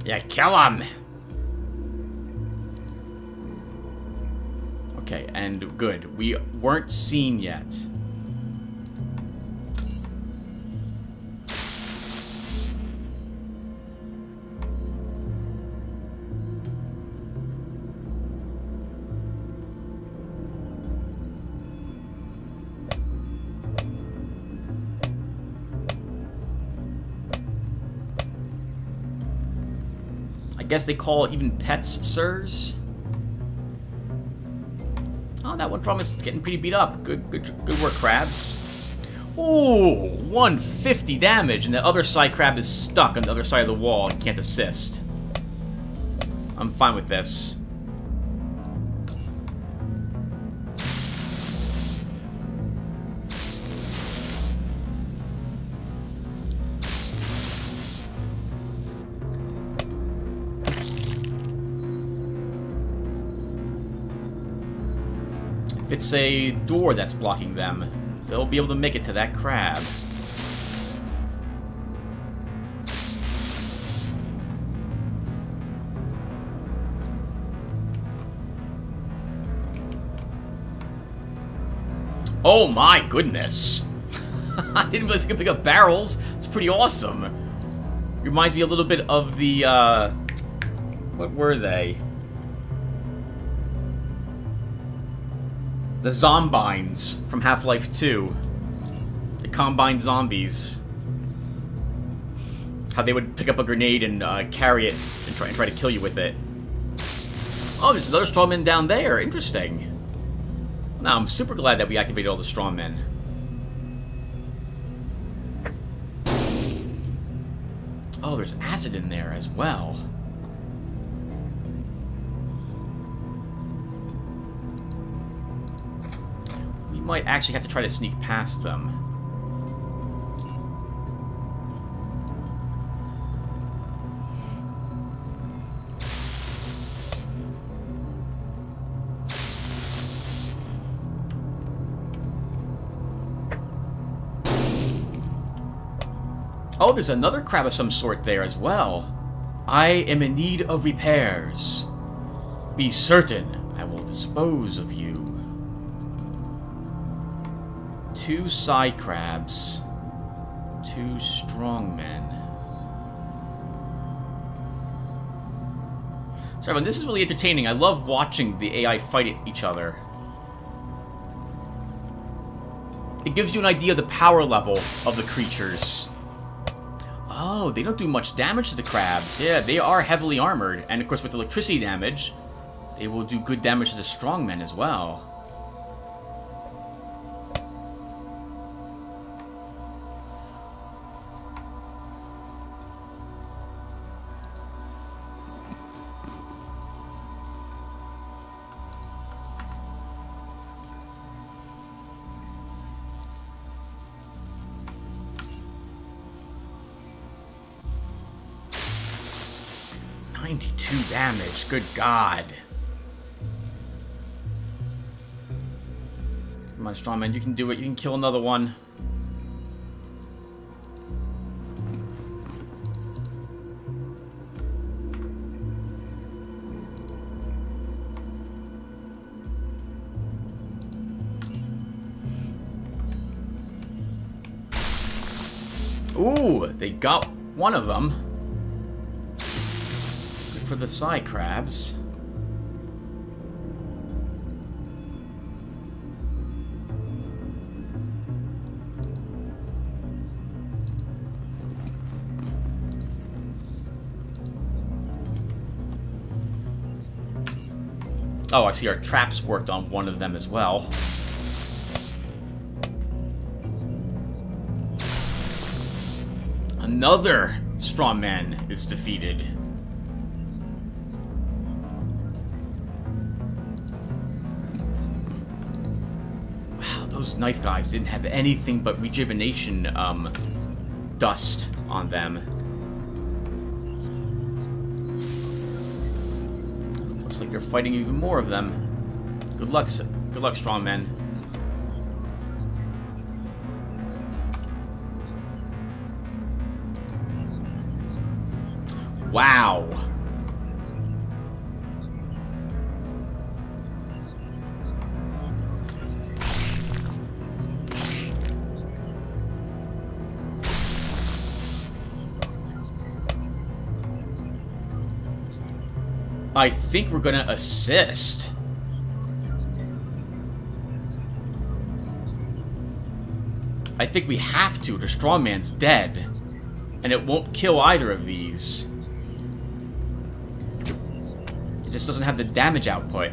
Yeah, kill him! Okay, and good. We weren't seen yet. I guess they call even pets sirs. Oh, that one from is getting pretty beat up. Good work, crabs. Ooh, 150 damage, and the other side crab is stuck on the other side of the wall and can't assist. I'm fine with this. If it's a door that's blocking them, they'll be able to make it to that crab. Oh my goodness! I didn't realize you could pick up barrels. It's pretty awesome. Reminds me a little bit of the, what were they? The Zombines from Half-Life 2. The Combine Zombies. How they would pick up a grenade and carry it and try to kill you with it. Oh, there's another strongman down there. Interesting. Now, I'm super glad that we activated all the strongmen. Oh, there's acid in there as well. We might actually have to try to sneak past them. Oh, there's another crab of some sort there as well. I am in need of repairs. Be certain I will dispose of you. 2 side crabs. 2 strong men. So everyone, this is really entertaining. I love watching the AI fight each other. It gives you an idea of the power level of the creatures. Oh, they don't do much damage to the crabs. Yeah, they are heavily armored. And of course with electricity damage, they will do good damage to the strongmen as well. Damage, good God. Come on, strongman, you can do it. You can kill another one. Ooh, they got one of them. For the side crabs. Oh, I see our traps worked on one of them as well. Another strongman is defeated. Those knife guys didn't have anything but rejuvenation dust on them. Looks like they're fighting even more of them. Good luck, strong men. Wow. I think we're gonna assist. I think we have to. The strongman's dead. And it won't kill either of these. It just doesn't have the damage output.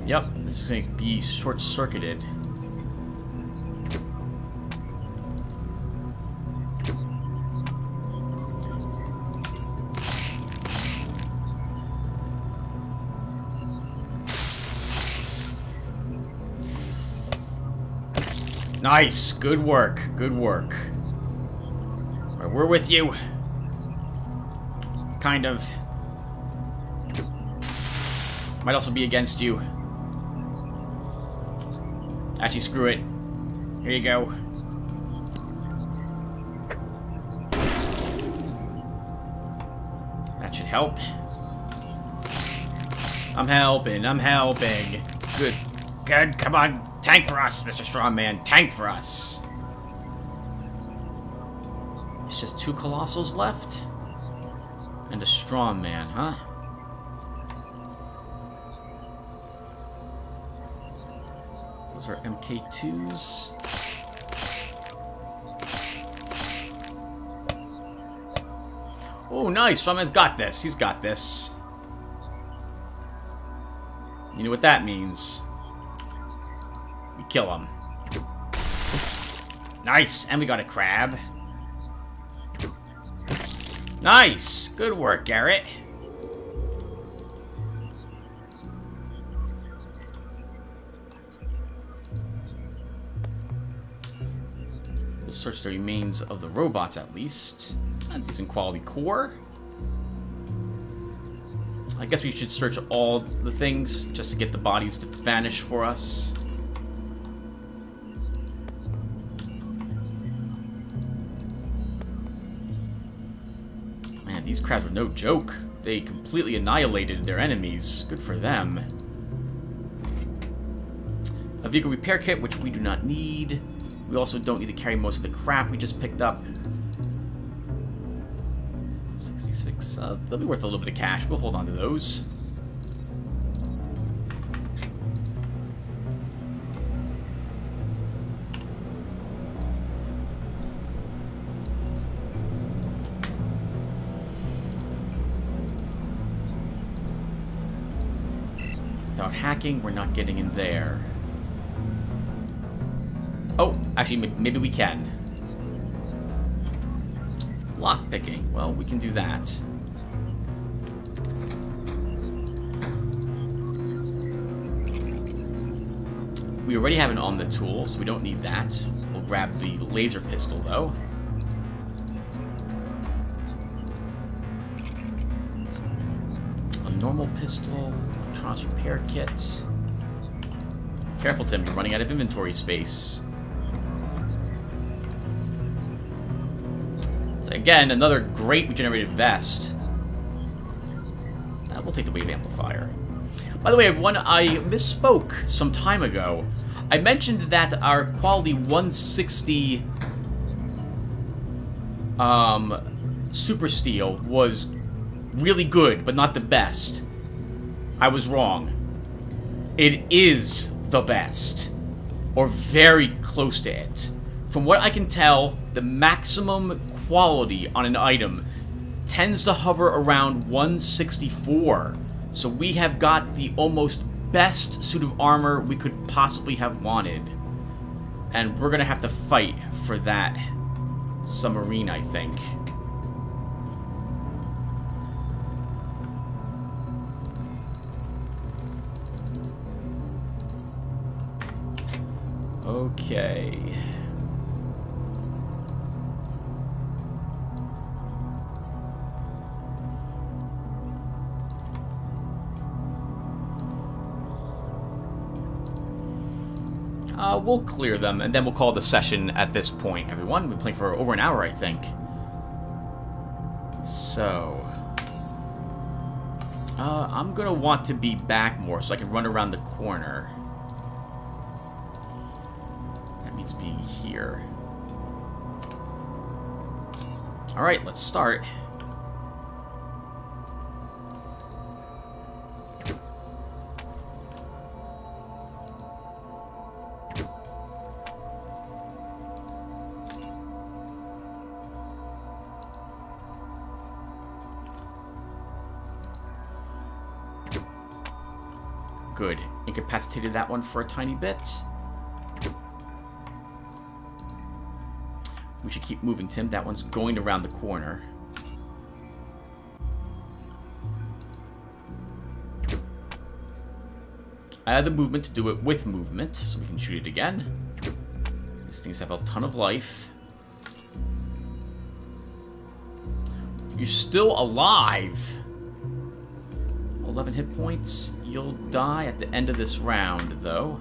Yep, this is going to be short-circuited. Nice, good work, good work. All right, we're with you. Kind of. Might also be against you. Actually, screw it. Here you go. That should help. I'm helping, I'm helping. Good. Good, come on. Tank for us, Mr. Strongman. Tank for us. It's just 2 Colossals left? And a Strongman, huh? Those are MK2s. Oh, nice. Strongman's got this. He's got this. You know what that means. We kill him. Nice. And we got a crab. Nice. Good work, Garrett. We'll search the remains of the robots at least. A decent quality core. I guess we should search all the things just to get the bodies to vanish for us. these crabs were no joke. They completely annihilated their enemies. Good for them. A vehicle repair kit, which we do not need. We also don't need to carry most of the crap we just picked up. 66. They'll be worth a little bit of cash. We'll hold on to those. Without hacking, we're not getting in there. Oh, actually, maybe we can. Lockpicking. Well, we can do that. We already have an Omni tool, so we don't need that. We'll grab the laser pistol, though. A normal pistol. Electronics repair kit. Careful, Tim. You're running out of inventory space. Again, another great regenerated vest. We'll take the wave amplifier. By the way, everyone, I misspoke some time ago. I mentioned that our quality 160 super steel was really good, but not the best. I was wrong. It is the best, or very close to it. From what I can tell, the maximum quality on an item tends to hover around 164. So we have got the almost best suit of armor we could possibly have wanted. And we're gonna have to fight for that submarine, I think. Okay. We'll clear them, and then we'll call the session at this point, everyone. We've been playing for over an hour, I think. So... I'm gonna want to be back more so I can run around the corner. That means being here. Alright, let's start. Good. Incapacitated that one for a tiny bit. We should keep moving, Tim. That one's going around the corner. I had the movement to do it with movement, so we can shoot it again. These things have a ton of life. You're still alive! 11 hit points. You'll die at the end of this round, though.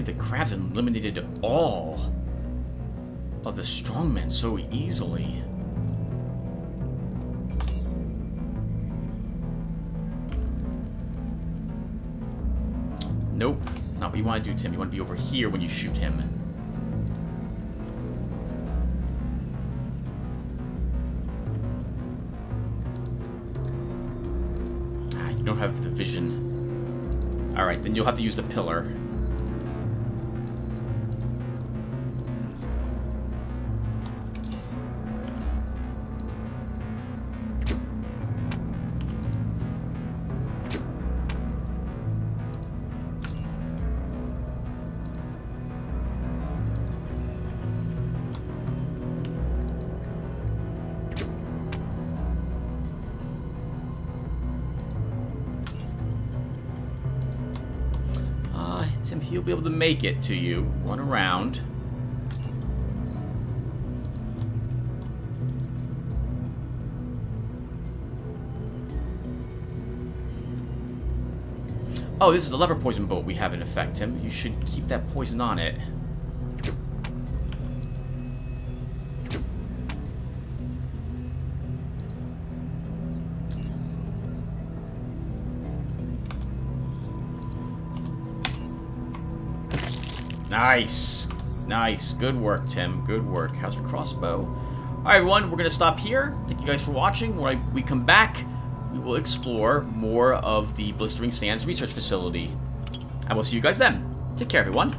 The crabs eliminated all of the strongmen so easily. Nope, not what you want to do, Tim. You want to be over here when you shoot him. You don't have the vision. Alright, then you'll have to use the pillar. Tim, he'll be able to make it to you. Run around. Oh, this is a leper poison boat we have in effect, Tim. You should keep that poison on it. Nice. Nice. Good work, Tim. Good work. How's your crossbow? Alright, everyone. We're going to stop here. Thank you guys for watching. When we come back, we will explore more of the Blistering Sands research facility. I will see you guys then. Take care, everyone.